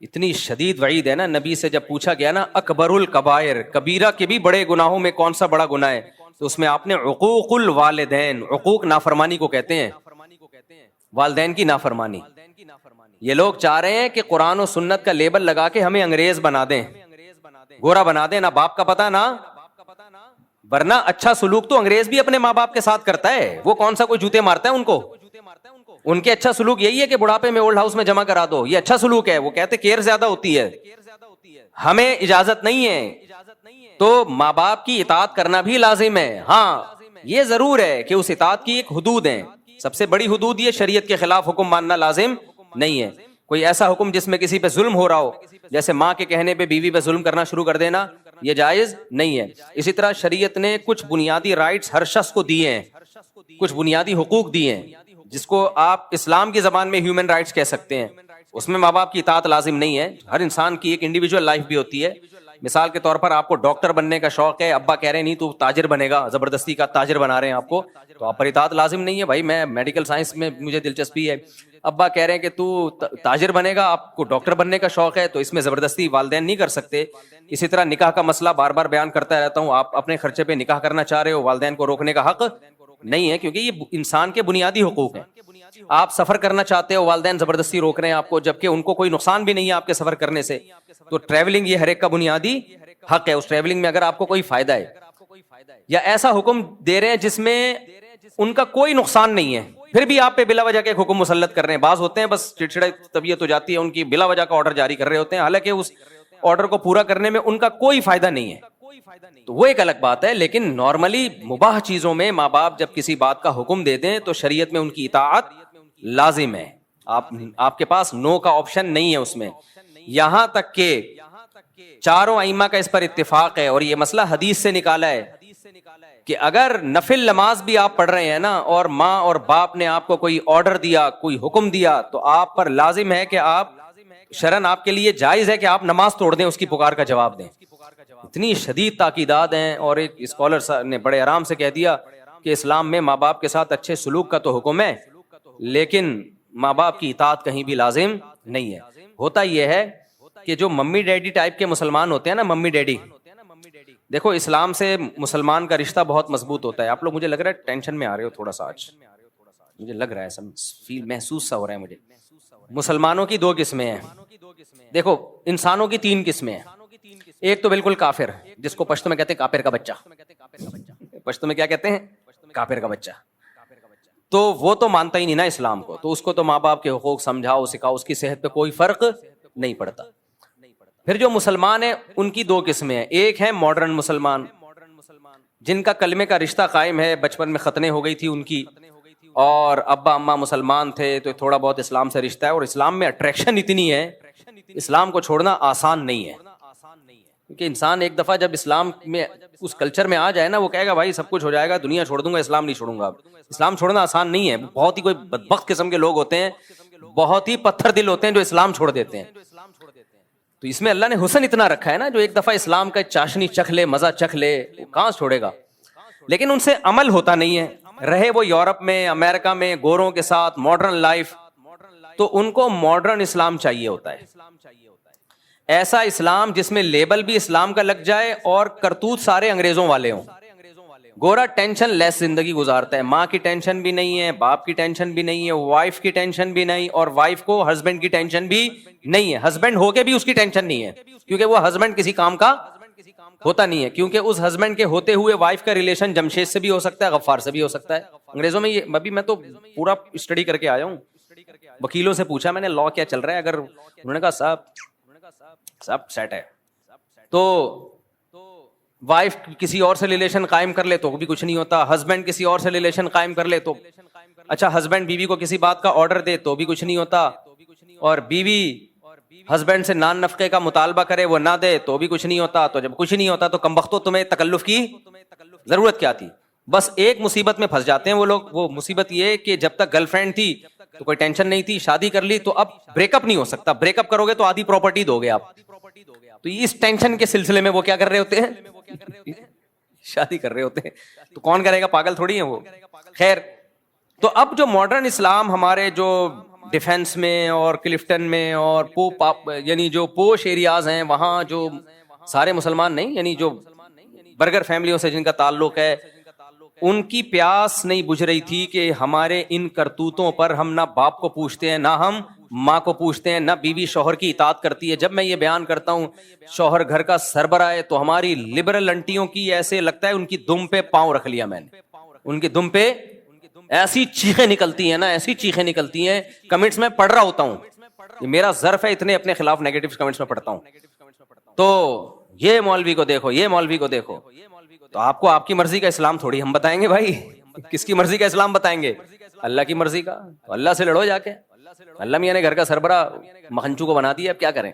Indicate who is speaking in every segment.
Speaker 1: اتنی شدید وعید ہے نا. نبی سے جب پوچھا گیا نا اکبر الکبائر, کبیرہ کے بھی بڑے گناہوں میں کون سا بڑا گناہ ہے, تو اس میں آپ نے عقوق الوالدین, عقوق نافرمانی کو کہتے ہیں, والدین کی نافرمانی. یہ لوگ چاہ رہے ہیں کہ قرآن و سنت کا لیبل لگا کے ہمیں انگریز بنا دیں, گورا بنا دیں, نہ باپ کا پتہ نہ, ورنہ اچھا سلوک تو انگریز بھی اپنے ماں باپ کے ساتھ کرتا ہے. وہ کون سا کوئی جوتے مارتا ہے ان کو؟ ان کے اچھا سلوک یہی ہے کہ بڑھاپے میں اولڈ ہاؤس میں جمع کرا دو, یہ اچھا سلوک ہے. وہ کہتے کیئر زیادہ ہوتی ہے, ہمیں اجازت نہیں ہے. تو ماں باپ کی اطاعت کرنا بھی لازم ہے. ہاں یہ ضرور ہے کہ اس اطاعت کی ایک حدود ہے. سب سے بڑی حدود یہ شریعت کے خلاف حکم ماننا لازم نہیں ہے. کوئی ایسا حکم جس میں کسی پہ ظلم ہو رہا ہو, جیسے ماں کے کہنے پہ بیوی پہ ظلم کرنا شروع کر دینا, یہ جائز نہیں ہے. اسی طرح شریعت نے کچھ بنیادی رائٹس ہر شخص کو دیے ہیں, کچھ بنیادی حقوق دیے ہیں, جس کو آپ اسلام کی زبان میں ہیومن رائٹس کہہ سکتے ہیں. اس میں ماں باپ کی اطاعت لازم نہیں ہے. ہر انسان کی ایک انڈیویجول لائف بھی ہوتی ہے. مثال کے طور پر آپ کو ڈاکٹر بننے کا شوق ہے, ابا کہہ رہے ہیں نہیں تو تاجر بنے گا, زبردستی کا تاجر بنا رہے ہیں آپ کو, تو آپ پر اطاعت لازم نہیں ہے. بھائی میں میڈیکل سائنس میں مجھے دلچسپی ہے, ابا کہہ رہے ہیں کہ تو تاجر بنے گا, آپ کو ڈاکٹر بننے کا شوق ہے, تو اس میں زبردستی والدین نہیں کر سکتے. اسی طرح نکاح کا مسئلہ بار بار بیان کرتا رہتا ہوں, آپ اپنے خرچے پہ نکاح کرنا چاہ رہے ہو, والدین کو روکنے کا حق نہیں ہے, کیونکہ یہ انسان کے بنیادی حقوق ہیں. آپ سفر کرنا چاہتے ہو, والدین زبردستی روک رہے ہیں آپ کو, جبکہ ان کو کوئی نقصان بھی نہیں ہے آپ کے سفر کرنے سے. تو ٹریولنگ یہ ہر ایک کا بنیادی حق ہے. اس ٹریولنگ میں اگر آپ کو کوئی فائدہ ہے, یا ایسا حکم دے رہے ہیں جس میں ان کا کوئی نقصان نہیں ہے, پھر بھی آپ پہ بلا وجہ کے ایک حکم مسلط کر رہے ہیں. بعض ہوتے ہیں بس چڑچڑے طبیعت ہو جاتی ہے ان کی, بلا وجہ کا آرڈر جاری کر رہے ہوتے ہیں, حالانکہ اس آرڈر کو پورا کرنے میں ان کا کوئی فائدہ نہیں ہے, تو وہ ایک الگ بات ہے. لیکن نارملی مباح چیزوں میں ماں باپ جب کسی بات کا حکم دے دیں تو شریعت میں ان کی اطاعت لازم ہے. آپ کے پاس نو کا آپشن نہیں ہے اس میں. یہاں تک کہ چاروں ائمہ کا اس پر اتفاق ہے, اور یہ مسئلہ حدیث سے نکالا ہے, کہ اگر نفل نماز بھی آپ پڑھ رہے ہیں نا, اور ماں اور باپ نے آپ کو کوئی آرڈر دیا, کوئی حکم دیا, تو آپ پر لازم ہے کہ آپ شرعاً آپ کے لیے جائز ہے کہ آپ نماز توڑ دیں, اس کی پکار کا جواب دیں. اتنی شدید تاکیدات ہیں. اور ایک اسکالر نے بڑے آرام سے کہہ دیا کہ اسلام میں ماں باپ کے ساتھ اچھے سلوک کا تو حکم ہے, لیکن ماں باپ کی اطاعت کہیں بھی لازم نہیں ہے. ہوتا یہ ہے کہ جو ممی ڈیڈی ٹائپ کے مسلمان ہوتے ہیں نا, ممی ڈیڈی, دیکھو اسلام سے مسلمان کا رشتہ بہت مضبوط ہوتا ہے. آپ لوگ مجھے لگ رہا ہے ٹینشن میں آ رہے ہو تھوڑا سا, آج مجھے لگ رہا ہے سب فیل محسوس سا ہو رہا ہے مجھے. مسلمانوں کی دو قسمیں ہیں. دیکھو انسانوں کی تین قسمیں ہیں. ایک تو بالکل کافر, جس کو پشتو میں کہتے ہیں کافر کا بچہ. پشتو میں کیا کہتے ہیں؟ کافر کا بچہ. تو وہ تو مانتا ہی نہیں نا اسلام کو, تو اس کو تو ماں باپ کے حقوق سمجھاؤ سکھاؤ, اس کی صحت پہ کوئی فرق نہیں پڑتا. پھر جو مسلمان ہیں ان کی دو قسمیں ہیں. ایک ہے ماڈرن مسلمان, جن کا کلمے کا رشتہ قائم ہے, بچپن میں ختنیں ہو گئی تھی ان کی, اور ابا اماں مسلمان تھے, تو تھوڑا بہت اسلام سے رشتہ ہے. اور اسلام میں اٹریکشن اتنی ہے, اسلام کو چھوڑنا آسان نہیں ہے, کیونکہ انسان ایک دفعہ جب اسلام میں اس کلچر میں آ جائے نا, وہ کہے گا بھائی سب کچھ ہو جائے گا, دنیا چھوڑ دوں گا, اسلام نہیں چھوڑوں گا. اسلام چھوڑنا آسان نہیں ہے. بہت ہی کوئی بدبخت قسم کے لوگ ہوتے ہیں, بہت ہی پتھر دل ہوتے ہیں جو اسلام چھوڑ دیتے ہیں. تو اس میں اللہ نے حسن اتنا رکھا ہے نا, جو ایک دفعہ اسلام کا چاشنی چکھ لے, مزہ چکھ لے, وہ کہاں چھوڑے گا. لیکن ان سے عمل ہوتا نہیں ہے, رہے وہ یورپ میں, امریکہ میں, گوروں کے ساتھ ماڈرن لائف, تو ان کو ماڈرن اسلام چاہیے ہوتا ہے. ایسا اسلام جس میں لیبل بھی اسلام کا لگ جائے اور کرتوت سارے انگریزوں والے ہوں. گورا ٹینشن لیس زندگی گزارتا ہے, ماں کی ٹینشن بھی نہیں ہے, باپ کی ٹینشن بھی نہیں ہے, وائف کی ٹینشن بھی نہیں, اور وائف کو ہسبینڈ کی ٹینشن بھی نہیں ہے. ہسبینڈ ہو کے بھی اس کی ٹینشن نہیں ہے, کیونکہ وہ ہسبینڈ کسی کام کا ہوتا نہیں ہے, کیونکہ اس ہسبینڈ کے ہوتے ہوئے وائف کا ریلیشن جمشید سے بھی ہو سکتا ہے, غفار سے بھی ہو سکتا ہے. انگریزوں میں یہ ابھی میں تو پورا اسٹڈی کر کے آیا ہوں, وکیلوں سے پوچھا میں نے لا کیا چل رہا ہے, اگر انہوں نے کہا سب سیٹ ہے, تو وائف کسی اور سے ریلیشن قائم کر لے تو بھی کچھ نہیں ہوتا, ہسبینڈ کسی اور سے ریلیشن قائم کر لے تو اچھا, ہسبینڈ بیوی کو کسی بات کا آرڈر دے تو بھی کچھ نہیں ہوتا, اور بیوی ہسبینڈ سے نان نفقے کا مطالبہ کرے وہ نہ دے تو بھی کچھ نہیں ہوتا. تو جب کچھ نہیں ہوتا تو کمبختو تمہیں تکلف کی ضرورت کیا تھی. بس ایک مصیبت میں پھنس جاتے ہیں وہ لوگ. وہ مصیبت یہ کہ جب تک گرل فرینڈ تھی تو کوئی ٹینشن نہیں تھی, شادی کر لی تو اب بریک اپ نہیں ہو سکتا, بریک اپ کرو گے تو آدھی پراپرٹی دو گے آپ. تو اس ٹینشن کے سلسلے میں وہ کیا کر رہے ہوتے ہیں, شادی کر رہے ہوتے ہیں. تو کون کرے گا, پاگل تھوڑی ہیں وہ. خیر, تو اب جو ماڈرن اسلام ہمارے جو ڈیفینس میں اور کلفٹن میں اور یعنی جو پوش ایریاز ہیں وہاں جو سارے مسلمان نہیں، یعنی جو برگر فیملیوں سے جن کا تعلق ہے، ان کی پیاس نہیں بجھ رہی تھی کہ ہمارے ان کرتوتوں پر ہم نہ باپ کو پوچھتے ہیں، نہ ہم ماں کو پوچھتے ہیں، نہ بیوی شوہر کی اطاعت کرتی ہے. جب میں یہ بیان کرتا ہوں شوہر گھر کا سربراہ ہے، تو ہماری لبرل انٹیوں کی ایسے لگتا ہے ان کی دم پہ پاؤں رکھ لیا میں نے. ان کی دم پہ ایسی چیخیں نکلتی ہیں نا، ایسی چیخیں نکلتی ہیں. کمنٹس میں پڑھ رہا ہوتا ہوں، یہ میرا ظرف ہے، اتنے اپنے خلاف نیگیٹو کمنٹس میں پڑھتا ہوں. تو یہ مولوی کو دیکھو، یہ مولوی کو دیکھو. تو آپ کو آپ کی مرضی کا اسلام تھوڑی ہم بتائیں گے بھائی. کس کی مرضی کا اسلام بتائیں گے؟ اللہ کی مرضی کا. تو اللہ سے لڑو جا کے. اللہ میاں نے گھر کا سربراہ مکھنچو کو بنا دیا، اب کیا کریں.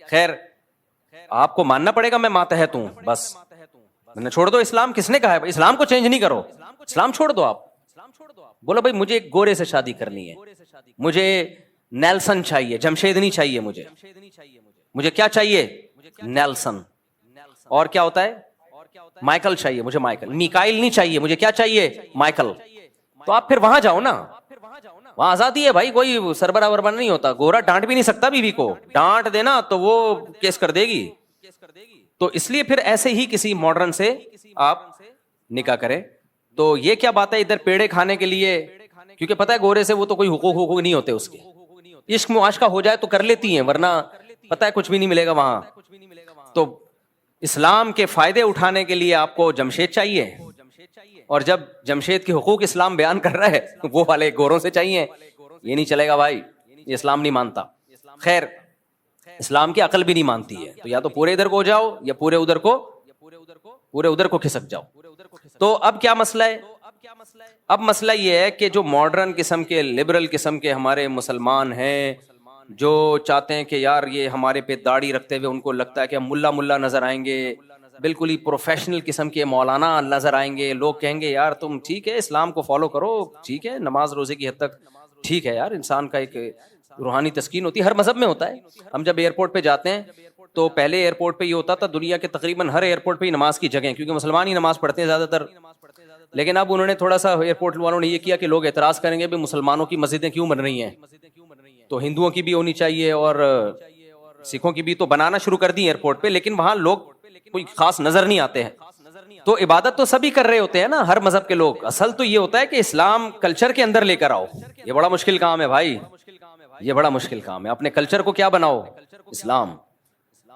Speaker 1: خیر آپ کو ماننا پڑے گا میں ماتحت ہوں بس. میں نے چھوڑ دو اسلام. کس نے کہا ہے اسلام کو چینج نہیں کرو؟ اسلام چھوڑ دو. آپ بولو بھائی مجھے ایک گورے سے شادی کرنی ہے، مجھے نیلسن چاہیے، جمشید نہیں چاہیے. مجھے کیا چاہیے؟ نیلسن. اور کیا ہوتا ہے؟ مائیکل چاہیے مجھے. مائیکل. میکائل نہیں چاہیے مجھے. کیا چاہیے؟ مائیکل. تو آپ پھر وہاں جاؤ نا، وہاں آزادی ہے بھائی. کوئی سربراہ وربراہ نہیں ہوتا. گورا ڈانٹ بھی نہیں سکتا بیوی کو. ڈانٹ دینا تو وہ کیس کر دے گی. تو اس لیے پھر ایسے ہی کسی ماڈرن سے آپ نکاح کریں. تو یہ کیا بات ہے ادھر پیڑے کھانے کے لیے؟ کیونکہ پتہ ہے گورے سے وہ تو کوئی حقوق نہیں ہوتے اس کے. عشق معاشقہ ہو جائے تو کر لیتی ہیں، ورنہ پتہ ہے کچھ بھی نہیں ملے گا وہاں. تو اسلام کے فائدے اٹھانے کے لیے آپ کو جمشید چاہیے، اور جب جمشید کے حقوق اسلام بیان کر رہا ہے وہ والے گوروں سے چاہیے. یہ نہیں چلے گا بھائی، یہ اسلام نہیں مانتا. خیر اسلام کی عقل بھی نہیں مانتی ہے. تو یا تو پورے ادھر کو ہو جاؤ یا پورے ادھر کو کھسک جاؤ. تو اب کیا مسئلہ ہے؟ اب مسئلہ یہ ہے کہ جو ماڈرن قسم کے لبرل قسم کے ہمارے مسلمان ہیں، جو چاہتے ہیں کہ یار یہ ہمارے پہ داڑھی رکھتے ہوئے ان کو لگتا ہے کہ ہم ملا نظر آئیں گے، بالکل ہی پروفیشنل قسم کے مولانا نظر آئیں گے. لوگ کہیں گے یار تم ٹھیک ہے اسلام کو فالو کرو، ٹھیک ہے نماز روزے کی حد تک ٹھیک ہے یار، انسان کا ایک روحانی تسکین ہوتی ہے، ہر مذہب میں ہوتا ہے. ہم جب ایئرپورٹ پہ جاتے ہیں تو پہلے ایئرپورٹ پہ یہ ہوتا تھا، دنیا کے تقریباً ہر ایئرپورٹ پہ ہی نماز کی جگہ، کیونکہ مسلمان ہی نماز پڑھتے ہیں زیادہ تر. لیکن اب انہوں نے تھوڑا سا ایئرپورٹ والوں نے یہ کیا کہ لوگ اعتراض کریں گے بھی مسلمانوں کی مسجدیں کیوں بن رہی ہیں، تو ہندوؤں کی بھی ہونی چاہیے اور سکھوں کی بھی. تو بنانا شروع کر دی ایئرپورٹ پہ، لیکن وہاں لوگ کوئی خاص نظر نہیں آتے ہیں. تو عبادت تو سبھی کر رہے ہوتے ہیں نا، ہر مذہب کے لوگ. اصل تو یہ ہوتا ہے کہ اسلام کلچر کے اندر لے کر آؤ. یہ بڑا مشکل کام ہے بھائی، یہ بڑا مشکل کام ہے. اپنے کلچر کو کیا بناؤ؟ اسلام.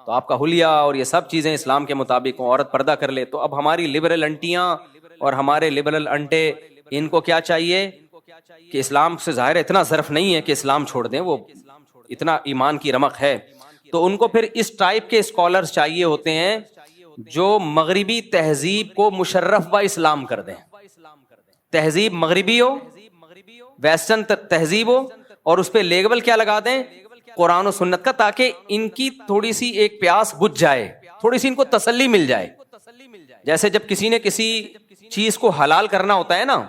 Speaker 1: تو آپ کا حلیہ اور یہ سب چیزیں اسلام کے مطابق ہوں. عورت پردہ کر لے. تو اب ہماری لبرل انٹیاں اور ہمارے لبرل انٹے، ان کو کیا چاہیے کہ اسلام سے ظاہر اتنا ظرف نہیں ہے کہ اسلام چھوڑ دیں، وہ اتنا ایمان کی رمق ہے. تو ان کو پھر اس ٹائپ کے اسکالرز چاہیے ہوتے ہیں جو مغربی تہذیب کو مشرف و اسلام کر دیں. تہذیب مغربی ہو، ویسٹرن تہذیب ہو، اور اس پہ لیبل کیا لگا دیں؟ قرآن و سنت کا، تاکہ ان کی تھوڑی سی ایک پیاس بجھ جائے، تھوڑی سی ان کو تسلی مل جائے. جیسے جب کسی نے کسی چیز کو حلال کرنا ہوتا ہے نا،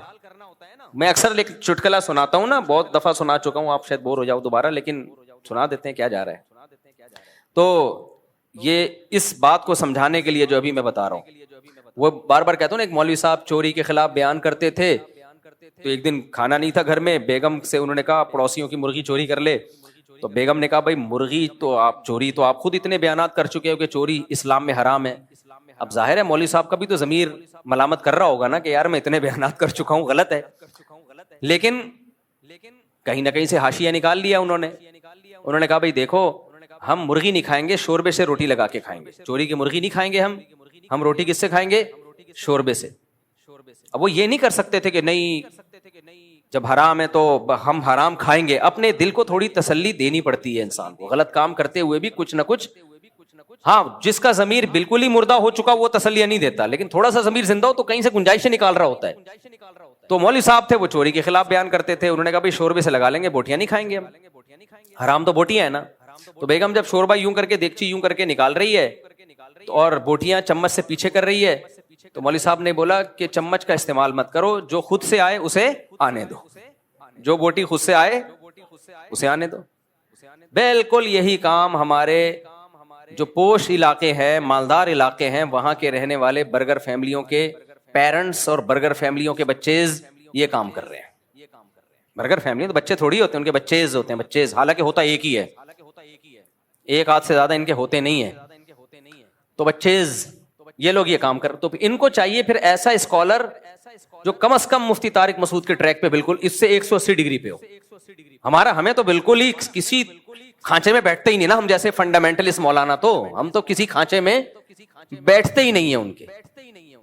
Speaker 1: میں اکثر ایک چٹکلا سناتا ہوں نا، بہت دفعہ سنا چکا ہوں، آپ شاید بور ہو جاؤ دوبارہ، لیکن سنا دیتے ہیں کیا جا رہا ہے. تو یہ اس بات کو سمجھانے کے لیے جو ابھی میں بتا رہا ہوں، وہ بار بار کہتا ہوں نا، ایک مولوی صاحب چوری کے خلاف بیان کرتے تھے. تو ایک دن کھانا نہیں تھا گھر میں، بیگم سے انہوں نے کہا پڑوسیوں کی مرغی چوری کر لے. تو بیگم نے کہا بھائی مرغی تو آپ چوری تو آپ خود اتنے بیانات کر چکے ہو کہ چوری اسلام میں حرام ہے. اب ظاہر ہے مولوی صاحب کا بھی تو ضمیر ملامت کر رہا ہوگا نا کہ یار میں اتنے بیانات کر چکا ہوں، غلط ہے. لیکن کہیں نہ کہیں سے حاشیہ نکال لیا انہوں نے کہا بھائی دیکھو ہم مرغی نہیں کھائیں گے، شوربے سے روٹی لگا کے کھائیں گے. چوری کی مرغی نہیں کھائیں گے ہم روٹی کس سے کھائیں گے؟ شوربے سے. اب وہ یہ نہیں کر سکتے تھے کہ نہیں جب حرام ہے تو ہم حرام کھائیں گے. اپنے دل کو تھوڑی تسلی دینی پڑتی ہے انسان کو، غلط کام کرتے ہوئے بھی کچھ نہ کچھ. ہاں جس کا ضمیر بالکل ہی مردہ ہو چکا وہ تسلیاں نہیں دیتا، لیکن تھوڑا سا ضمیر زندہ ہو تو کہیں سے گنجائشیں نکال رہا ہوتا ہے. تو مولوی صاحب تھے وہ چوری کے خلاف بیان کرتے تھے. انہوں نے کہا بھائی شوربے سے لگا لیں گے، بوٹیاں نہیں کھائیں گے ہم، حرام تو بوٹیاں ہیں نا. تو بیگم جب شوربہ یوں کر کے دیگچی یوں کر کے نکال رہی ہے اور بوٹیاں چمچ سے پیچھے کر رہی ہے، تو مولوی صاحب نے بولا کہ چمچ کا استعمال مت کرو، جو خود سے آئے اسے آنے دو، جو بوٹی خود سے آئے اسے آنے دو. بالکل یہی کام ہمارے جو پوش علاقے ہیں، مالدار علاقے ہیں، وہاں کے رہنے والے برگر فیملیوں کے پیرنٹس اور برگر فیملیوں کے بچیز یہ کام کر رہے ہیں. برگر فیملی تو بچے تھوڑی ہوتے ہیں، ان کے بچیز ہوتے ہیں، بچیز، حالانکہ ہوتا ایک ہی ہے، ایک ہاتھ سے زیادہ ان کے ہوتے نہیں ہیں، تو بچیز یہ لوگ یہ کام کر، تو ان کو چاہیے پھر ایسا اسکالر جو کم از کم مفتی طارق مسعود کے ٹریک پہ بالکل اس سے 180 ڈگری پہ ہو. ہمیں تو بالکل ہی کسی کھانچے میں بیٹھتے ہی نہیں نا، ہم جیسے فنڈامنٹلسٹ مولانا تو ہم تو کسی کھانچے میں بیٹھتے ہی نہیں ہیں ان کے.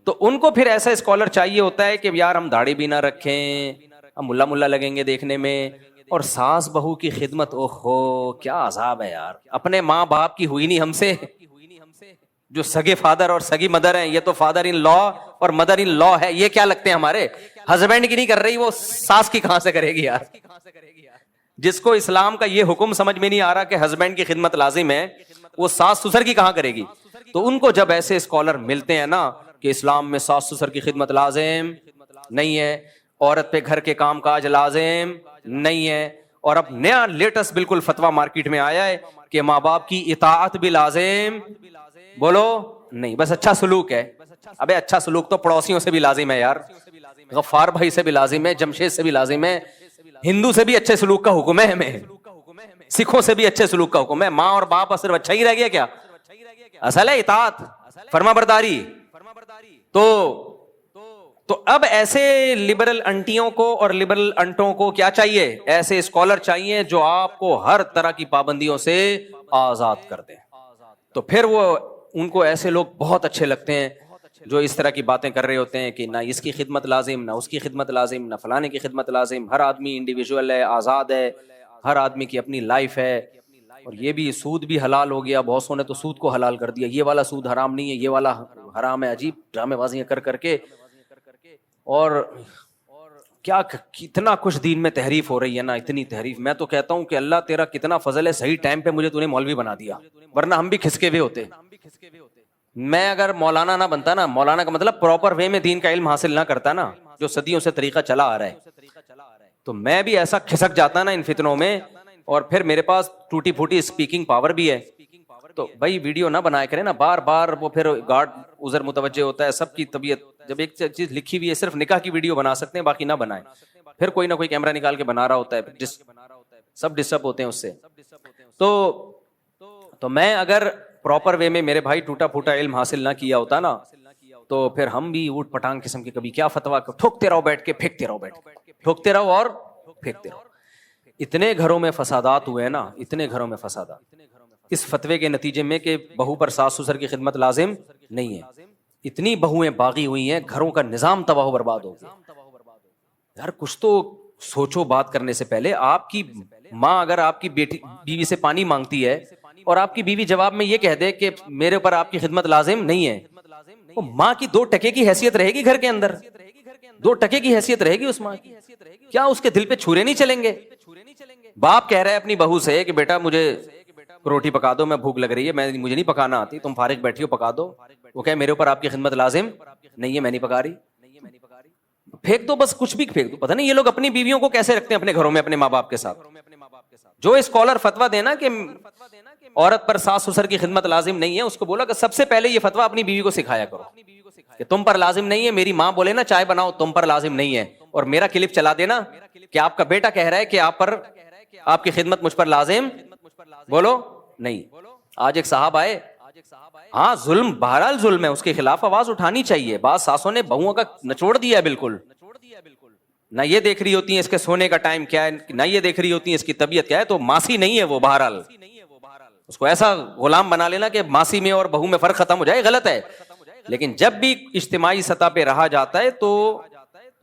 Speaker 1: تو ان کو پھر ایسا اسکالر چاہیے ہوتا ہے کہ یار ہم داڑھی بھی نہ رکھیں، ہم ملا ملا لگیں گے دیکھنے میں، اور ساس بہو کی خدمت، اوہو کیا عذاب ہے یار. اپنے ماں باپ کی ہوئی نہیں ہم سے، جو سگے فادر اور سگی مدر ہیں، یہ تو فادر ان لا اور مدر ان لا ہے، یہ کیا لگتے ہیں ہمارے، ہسبینڈ کی نہیں کر رہی وہ ساس کی کہاں سے کرے گی یار. جس کو اسلام کا یہ حکم سمجھ میں نہیں آ رہا کہ ہسبینڈ کی خدمت لازم ہے، وہ ساس سسر کی کہاں کرے گی. تو ان کو جب ایسے اسکالر ملتے ہیں نا کہ اسلام میں ساس سسر کی خدمت لازم نہیں ہے، عورت پہ گھر کے کام کاج لازم نہیں ہے، اور اب نیا لیٹسٹ بالکل فتویٰ مارکیٹ میں آیا ہے کہ ماں باپ کی اطاعت بھی لازم، بولو نہیں، بس اچھا سلوک ہے. ابے اچھا سلوک تو پڑوسیوں سے بھی لازم ہے یار، غفار بھائی سے بھی لازم ہے، جمشید سے بھی لازم ہے، ہندو سے بھی اچھے سلوک کا حکم ہے ہمیں، سکھوں سے بھی اچھے سلوک کا حکم ہے. ماں اور باپ صرف اچھا ہی رہ گیا کیا؟ اصل ہے اطاعت، فرما برداری. تو اب ایسے لبرل انٹیوں کو اور لبرل انٹوں کو کیا چاہیے؟ ایسے اسکالر چاہیے جو آپ کو ہر طرح کی پابندیوں سے آزاد کر دیں. تو پھر وہ ان کو ایسے لوگ بہت اچھے لگتے ہیں جو اس طرح کی باتیں کر رہے ہوتے ہیں کہ نہ اس کی خدمت لازم، نہ اس کی خدمت لازم، نہ فلانے کی خدمت لازم. ہر آدمی انڈیویجول ہے، آزاد ہے، ہر آدمی کی اپنی لائف ہے. اور یہ بھی سود بھی حلال ہو گیا، بہت سو نے تو سود کو حلال کر دیا، یہ والا سود حرام نہیں ہے، یہ والا حرام ہے. عجیب ڈرامے بازیاں کر کے، اور کیا کتنا کچھ دین میں تحریف ہو رہی ہے نا، اتنی تحریف. میں تو کہتا ہوں کہ اللہ تیرا کتنا فضل ہے، صحیح ٹائم پہ مجھے تو نے مولوی بنا دیا، ورنہ ہم بھی کھسکے ہوئے ہوتے. میں اگر مولانا نہ بنتا نا، مولانا کا مطلب پراپر وے میں دین کا علم حاصل نہ کرتا نا، جو صدیوں سے طریقہ چلا آ رہا ہے، تو میں بھی ایسا کھسک جاتا نا ان فتنوں میں. اور پھر میرے پاس ٹوٹی پھوٹی اسپیکنگ پاور بھی ہے، تو بھائی ویڈیو نہ بنایا کرے نا بار بار، وہ پھر گارڈ ادھر متوجہ ہوتا ہے، سب کی طبیعت. جب ایک چیز لکھی ہوئی ہے صرف نکاح کی ویڈیو بنا سکتے ہیں، باقی نہ بنائیں. پھر کوئی نہ کوئی کیمرہ نکال کے بنا رہا ہوتا ہے، سب ڈسٹرب ہوتے ہیں اس سے. تو میں اگر پراپر وے میں میرے بھائی ٹوٹا پھوٹا علم حاصل نہ کیا ہوتا نا، تو پھر ہم بھی اوٹ پٹانگ قسم کے کبھی کیا فتوا ٹھوکتے رہو بیٹھ کے، پھینکتے رہو بیٹھ کے، ٹھوکتے رہو اور پھینکتے رہو. اتنے گھروں میں فسادات ہوئے نا، اتنے گھروں میں فسادات اس فتوے کے نتیجے میں کہ بہو پر ساس سسر کی خدمت لازم نہیں ہے. اتنی بہویں باغی ہوئی ہیں، گھروں کا نظام تباہ و برباد ہو گیا. یار کچھ تو سوچو بات کرنے سے پہلے. آپ کی ماں اگر آپ کی بیوی سے پانی مانگتی ہے اور آپ کی بیوی جواب میں یہ کہہ دے کہ میرے اوپر آپ کی خدمت لازم نہیں ہے، وہ ماں کی 2 ٹکے کی حیثیت رہے گی گھر کے اندر، 2 ٹکے کی حیثیت رہے گی اس ماں کی. کیا اس کے دل پہ چھرے نہیں چلیں گے؟ باپ کہہ رہا ہے اپنی بہو سے کہ بیٹا مجھے روٹی پکا دو، میں بھوک لگ رہی ہے، مجھے نہیں پکانا آتی، تم فارغ بیٹھی ہو پکا دو. وہ کہے میرے اوپر آپ کی خدمت لازم نہیں ہے، میں نہیں پکا رہی، پھینک دو، بس کچھ بھی پھینک دو. پتہ نہیں یہ لوگ اپنی بیویوں کو کیسے رکھتے ہیں اپنے گھروں میں اپنے ماں باپ کے ساتھ. جو اسکالر فتویٰ دینا کہ عورت پر ساس سسر کی خدمت لازم نہیں ہے، اس کو بولا کہ سب سے پہلے یہ فتویٰ اپنی بیوی کو سکھایا کرو کہ تم پر لازم نہیں ہے. میری ماں بولے نا چائے بناؤ، تم پر لازم نہیں ہے، اور میرا کلپ چلا دینا کہ آپ کا بیٹا کہہ رہا ہے کہ آپ کی خدمت مجھ پر لازم، بولو نہیں. آج ایک صاحب آئے، ہاں ظلم بہرحال ظلم ہے، اس کے خلاف آواز اٹھانی چاہیے. بعض ساسوں نے بہوؤں کا نچوڑ دیا ہے بالکل، نہ یہ دیکھ رہی ہوتی ہیں اس کے سونے کا ٹائم کیا ہے، نہ یہ دیکھ رہی ہوتی ہیں اس کی طبیعت کیا ہے. تو ماسی نہیں ہے وہ، بہرحال اس کو ایسا غلام بنا لینا کہ ماسی میں اور بہو میں فرق ختم ہو جائے، غلط ہے. لیکن جب بھی اجتماعی سطح پہ رہا جاتا ہے تو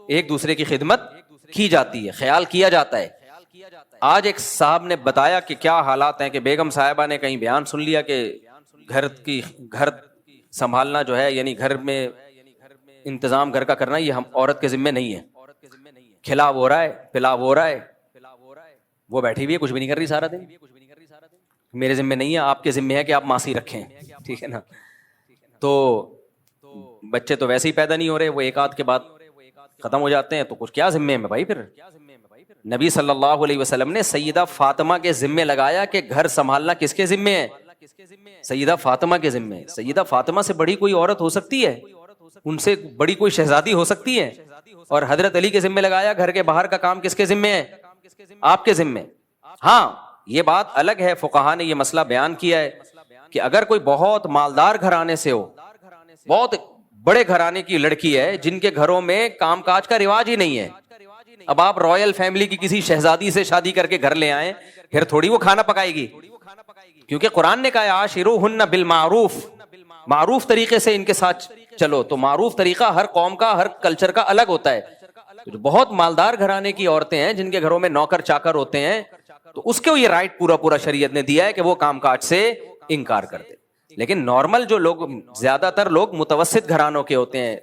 Speaker 1: ایک دوسرے کی خدمت کی جاتی ہے، خیال کیا جاتا ہے. آج ایک صاحب نے بتایا کہ کیا حالات ہیں کہ بیگم صاحبہ نے کہیں بیان سن لیا کہ گھر سنبھالنا جو ہے، یعنی گھر میں انتظام گھر کا کرنا، یہ ہم عورت کے ذمہ نہیں ہے. کھلا ہو رہا ہے، پلا ہو رہا ہے، وہ بیٹھی ہوئی ہے کچھ بھی نہیں کر رہی سارا دن. میرے ذمہ نہیں ہے، آپ کے ذمہ ہے کہ آپ ماسی رکھیں، ٹھیک ہے نا. تو بچے تو ویسے ہی پیدا نہیں ہو رہے، وہ ایک آدھ کے بعد ختم ہو جاتے ہیں، تو کچھ کیا ذمہ ہے بھائی. پھر نبی صلی اللہ علیہ وسلم نے سیدہ فاطمہ کے ذمہ لگایا کہ گھر سنبھالنا کس کے ذمہ ہے؟ سیدہ فاطمہ کے ذمہ ہے. سیدہ فاطمہ سے بڑی کوئی عورت ہو سکتی ہے؟ ان سے بڑی کوئی شہزادی ہو سکتی ہے؟ اور حضرت علی کے ذمہ لگایا گھر کے باہر کا کام کس کے ذمہ ہے؟ آپ کے ذمے. ہاں یہ بات الگ ہے, فقہا نے یہ مسئلہ بیان کیا ہے کہ اگر کوئی بہت مالدار گھرانے سے ہو, بہت بڑے گھرانے کی لڑکی ہے جن کے گھروں میں کام کاج کا رواج ہی نہیں ہے, اب آپ رائل فیملی کی کسی شہزادی سے شادی کر کے گھر لے آئیں, پھر تھوڑی وہ کھانا پکائے گی, کیونکہ قرآن نے کہا عاشروہن بالمعروف, معروف طریقے سے ان کے ساتھ چلو. تو معروف طریقہ ہر قوم کا, ہر کلچر کا الگ ہوتا ہے. جو بہت مالدار گھرانے کی عورتیں ہیں جن کے گھروں میں نوکر چاکر ہوتے ہیں, تو اس کو یہ رائٹ پورا شریعت نے دیا ہے کہ وہ کام کاج سے انکار کر دے. لیکن نارمل جو لوگ, زیادہ تر لوگ متوسط گھرانوں کے ہوتے ہیں,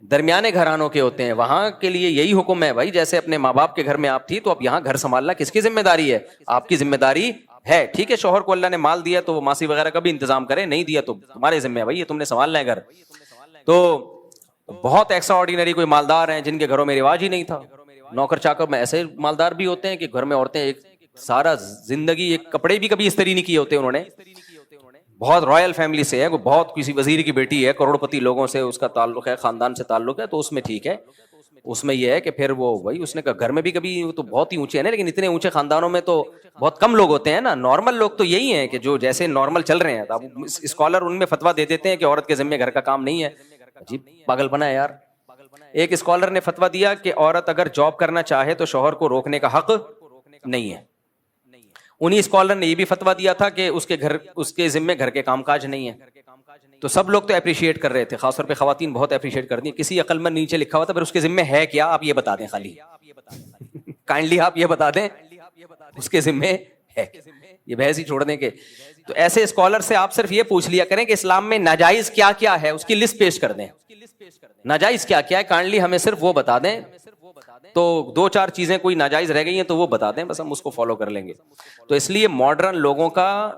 Speaker 1: درمیانے گھرانوں کے ہوتے ہیں, وہاں کے لیے یہی حکم ہے بھائی, جیسے اپنے ماں باپ کے گھر میں آپ تھی تو اب یہاں گھر سنبھالنا کس کی ذمہ داری ہے؟ آپ کی ذمہ داری ہے. ٹھیک ہے, شوہر کو اللہ نے مال دیا تو وہ ماسی وغیرہ کا بھی انتظام کرے, نہیں دیا تو تمہارے ذمہ ہے بھائی, یہ تم نے سنبھالنا ہے گھر. تو بہت ایکسٹرا آرڈینری کوئی مالدار ہیں جن کے گھروں میں رواج ہی نہیں تھا, نوکر چاکر میں ایسے مالدار بھی ہوتے ہیں کہ گھر میں عورتیں ایک سارا زندگی ایک کپڑے بھی کبھی استری نہیں کیے ہوتے انہوں نے, بہت رائل فیملی سے ہے, وہ بہت کسی وزیر کی بیٹی ہے, کروڑ پتی لوگوں سے اس کا تعلق ہے, خاندان سے تعلق ہے, تو اس میں ٹھیک ہے. اس میں یہ ہے کہ پھر وہ وہی اس نے کہا گھر میں بھی کبھی تو بہت ہی اونچے ہیں نا, لیکن اتنے اونچے خاندانوں میں تو بہت کم لوگ ہوتے ہیں نا. نارمل لوگ تو یہی ہیں کہ جو جیسے نارمل چل رہے ہیں. اب اسکالر ان میں فتویٰ دے دیتے ہیں کہ عورت کے ذمہ گھر کا کام نہیں ہے. عجیب پاگل بنا ہے یار. ایک اسکالر نے فتویٰ دیا کہ عورت اگر جاب کرنا چاہے تو شوہر کو روکنے کا حق نہیں ہے. انہی اسکالر نے یہ بھی فتویٰ دیا تھا کہ اس کے ذمہ گھر کے کام کاج نہیں ہے. تو سب لوگ تو اپریشیٹ کر رہے تھے, خاص طور پہ خواتین بہت اپریشیٹ کرتی ہیں. کسی عقل مند نیچے لکھا ہوا تھا پھر اس کے ذمہ ہے کیا, آپ یہ بتا دیں خالی کائنڈلی آپ یہ بتا دیں اس کے ذمہ ہے, یہ بحث ہی چھوڑ دیں. کہ تو ایسے اسکالر سے آپ صرف یہ پوچھ لیا کریں کہ اسلام میں ناجائز کیا کیا ہے, اس کی لسٹ پیش کر دیں. ناجائز کیا کیا ہے کائنڈلی ہمیں صرف وہ بتا دیں. تو 2-4 چیزیں کوئی ناجائز رہ گئی ہیں تو وہ بتا دیں, بس ہم اس کو فالو کر لیں گے. تو اس لیے ماڈرن لوگوں کا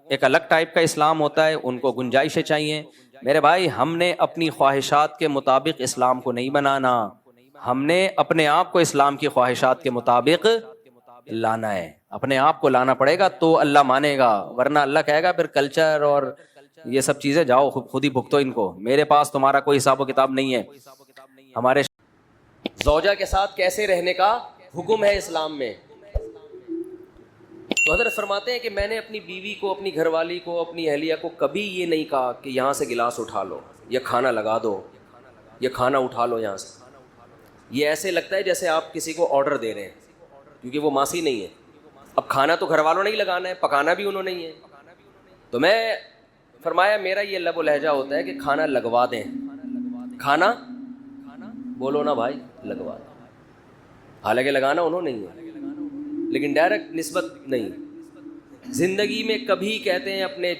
Speaker 1: ایک الگ ٹائپ کا اسلام ہوتا ہے, ان کو گنجائشیں چاہیے. میرے بھائی, ہم نے اپنی خواہشات کے مطابق اسلام کو نہیں بنانا, ہم نے اپنے آپ کو اسلام کی خواہشات کے مطابق لانا ہے. اپنے آپ کو لانا پڑے گا تو اللہ مانے گا, ورنہ اللہ کہے گا پھر کلچر اور یہ سب چیزیں جاؤ خود ہی بھگتو ان کو, میرے پاس تمہارا کوئی حساب و کتاب نہیں ہے. ہمارے زوجہ کے ساتھ کیسے رہنے کا حکم ہے اسلام میں. تو حضرت فرماتے ہیں کہ میں نے اپنی بیوی کو, اپنی گھر والی کو, اپنی اہلیہ کو کبھی یہ نہیں کہا کہ یہاں سے گلاس اٹھا لو, یا کھانا لگا دو, یا کھانا اٹھا لو یہاں سے. یہ ایسے لگتا ہے جیسے آپ کسی کو آرڈر دے رہے ہیں, کیونکہ وہ ماسی نہیں ہے. اب کھانا تو گھر والوں نے ہی لگانا ہے, پکانا بھی انہوں نے ہی ہے. تو میں فرمایا میرا یہ لب و لہجہ ہوتا ہے کہ کھانا لگوا دیں. کھانا بولو نا بھائی, لگوا دیں. حالانکہ لگانا انہوں نے ہی ہے, لیکن ڈائریکٹ نسبت نہیں. زندگی میں کبھی کہتے ہیں اپنے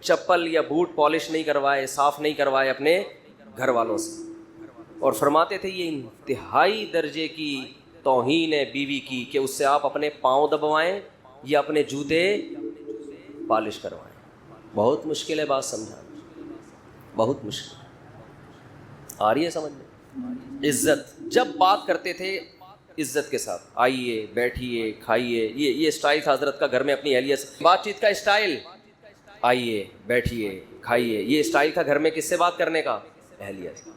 Speaker 1: چپل یا بوٹ پالش نہیں کروائے, صاف نہیں کروائے اپنے گھر والوں سے. اور فرماتے تھے یہ انتہائی درجے کی توہین ہے بیوی کی کہ اس سے آپ اپنے پاؤں دبوائیں یا اپنے جوتے پالش کروائیں. بہت مشکل ہے بات سمجھانا, بہت مشکل. آ رہی ہے سمجھ میں؟ عزت, جب بات کرتے تھے عزت کے ساتھ, آئیے بیٹھیے کھائیے, یہ اسٹائل تھا حضرت کا گھر میں اپنی اہلیہ سے بات چیت کا اسٹائل. آئیے بیٹھیے کھائیے, یہ اسٹائل تھا گھر میں کس سے بات کرنے کا؟ اہلیہ سے.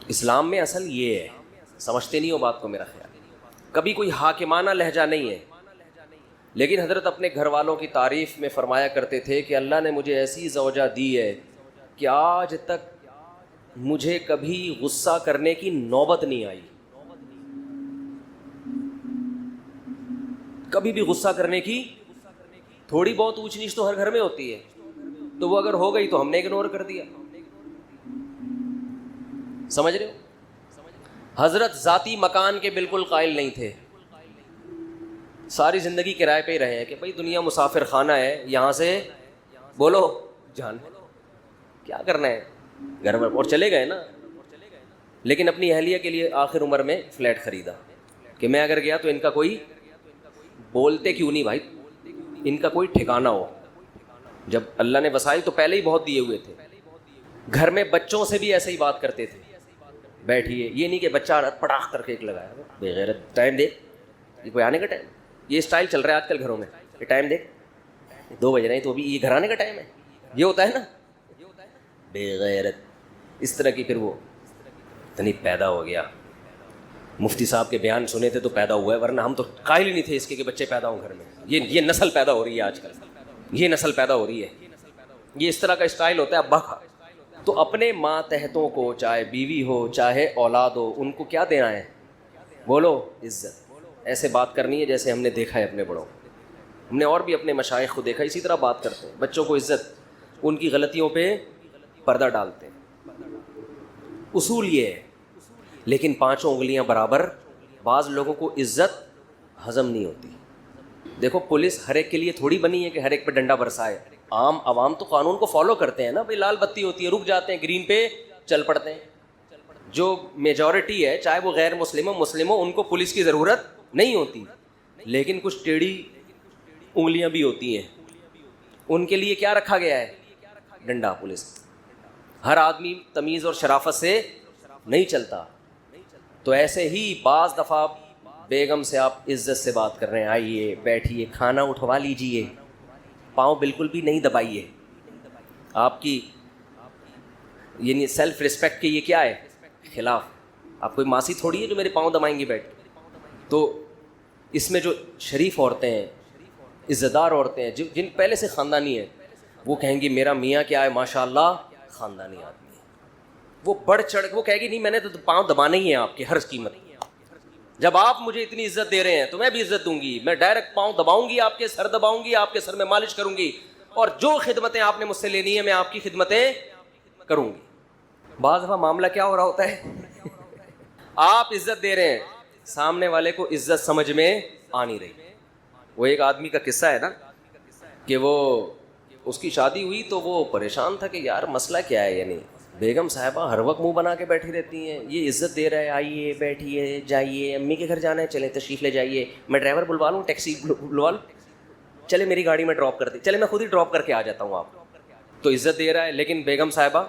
Speaker 1: اسلام میں اصل یہ ہے, سمجھتے نہیں ہو بات کو میرا خیال. کبھی کوئی حاکمانہ لہجہ نہیں ہے, لیکن حضرت اپنے گھر والوں کی تعریف میں فرمایا کرتے تھے کہ اللہ نے مجھے ایسی زوجہ دی ہے کہ آج تک مجھے کبھی غصہ کرنے کی نوبت نہیں آئی. کبھی بھی غصہ کرنے کی, تھوڑی بہت اونچ نیچ تو ہر گھر میں ہوتی ہے, تو وہ اگر ہو گئی تو ہم نے اگنور کر دیا. سمجھ رہے ہو؟ حضرت ذاتی مکان کے بالکل قائل نہیں تھے, ساری زندگی کرائے پہ ہی رہے ہیں کہ بھائی دنیا مسافر خانہ ہے, یہاں سے بولو جان کیا کرنا ہے گھر میں, اور چلے گئے نا. لیکن اپنی اہلیہ کے لیے آخر عمر میں فلیٹ خریدا کہ میں اگر گیا تو ان کا کوئی, بولتے کیوں نہیں بھائی, ان کا کوئی ٹھکانہ ہو. جب اللہ نے وسائل تو پہلے ہی بہت دیے ہوئے تھے. گھر میں بچوں سے بھی ایسے ہی بات کرتے تھے, بیٹھیے, یہ نہیں کہ بچہ پٹاخ کر کے ایک لگایا, بے غیرت, ٹائم دیکھ, یہ کوئی آنے کا ٹائم. یہ اسٹائل چل رہا ہے آج کل گھروں میں, یہ ٹائم دیکھ 2 بج رہے ہیں تو ابھی یہ گھر آنے کا ٹائم ہے, یہ ہوتا ہے نا بے غیرت. اس طرح کی پھر وہ اتنی پیدا ہو گیا. مفتی صاحب کے بیان سنے تھے تو پیدا ہوا ہے, ورنہ ہم تو قائل ہی نہیں تھے اس کے کہ بچے پیدا ہوں گھر میں. یہ نسل پیدا ہو رہی ہے آج کل, یہ نسل پیدا ہو رہی ہے, یہ اس طرح کا اسٹائل ہوتا ہے ابا کا. تو اپنے ماتحتوں کو, چاہے بیوی ہو چاہے اولاد ہو, ان کو کیا دینا ہے؟ بولو عزت. ایسے بات کرنی ہے جیسے ہم نے دیکھا ہے اپنے بڑوں. ہم نے اور بھی اپنے مشائخ کو دیکھا اسی طرح بات کرتے ہیں. بچوں کو عزت, ان کی غلطیوں پہ پردہ ڈالتے ہیں. اصول یہ ہے. لیکن 5 انگلیاں برابر, بعض لوگوں کو عزت ہضم نہیں ہوتی. دیکھو پولیس ہر ایک کے لیے تھوڑی بنی ہے کہ ہر ایک پہ ڈنڈا برسائے. عام عوام تو قانون کو فالو کرتے ہیں نا بھائی, لال بتی ہوتی ہے رک جاتے ہیں, گرین پہ چل پڑتے ہیں. جو میجورٹی ہے چاہے وہ غیر مسلم ہو, ان کو پولیس کی ضرورت نہیں ہوتی. لیکن کچھ ٹیڑھی انگلیاں بھی ہوتی ہیں, ان کے لیے کیا رکھا گیا ہے؟ ڈنڈا. پولیس. ہر آدمی تمیز اور شرافت سے نہیں چلتا. تو ایسے ہی بعض دفعہ بیگم سے آپ عزت سے بات کر رہے ہیں, آئیے بیٹھیے, کھانا اٹھوا لیجئے, پاؤں بالکل بھی نہیں دبائیے. آپ کی یعنی سیلف رسپیکٹ کے یہ کیا ہے؟ خلاف. آپ کوئی ماسی تھوڑی ہے جو میرے پاؤں دبائیں گی بیٹھ. تو اس میں جو شریف عورتیں ہیں, عزت دار عورتیں ہیں, جن پہلے سے خاندانی ہیں, وہ کہیں گی میرا میاں کیا ہے ماشاء اللہ خاندانی آدمی ہے. وہ بڑھ چڑھ وہ کہے گی نہیں میں نے تو پاؤں دبانے ہی ہیں آپ کے ہر قیمت. جب آپ مجھے اتنی عزت دے رہے ہیں تو میں بھی عزت دوں گی. میں ڈائریکٹ پاؤں دباؤں گی, آپ کے سر دباؤں گی, آپ کے سر میں مالش کروں گی, اور جو خدمتیں آپ نے مجھ سے لینی ہے میں آپ کی خدمتیں کروں گی. بعض دفعہ معاملہ کیا ہو رہا ہوتا ہے, آپ عزت دے رہے ہیں, سامنے والے کو عزت سمجھ میں آ نہیں رہی. وہ ایک آدمی کا قصہ ہے نا کہ وہ اس کی شادی ہوئی تو وہ پریشان تھا کہ یار مسئلہ کیا ہے, یعنی بیگم صاحبہ ہر وقت منہ بنا کے بیٹھی رہتی ہیں, یہ عزت دے رہا ہے آئیے بیٹھیے جائیے, امی کے گھر جانا ہے چلیں تشریف لے جائیے, میں ڈرائیور بلوا لوں, ٹیکسی بلوا لوں, چلے میری گاڑی میں ڈراپ کر دیں, چلے میں خود ہی ڈراپ کر کے آ جاتا ہوں آپ. تو عزت دے رہا ہے, لیکن بیگم صاحبہ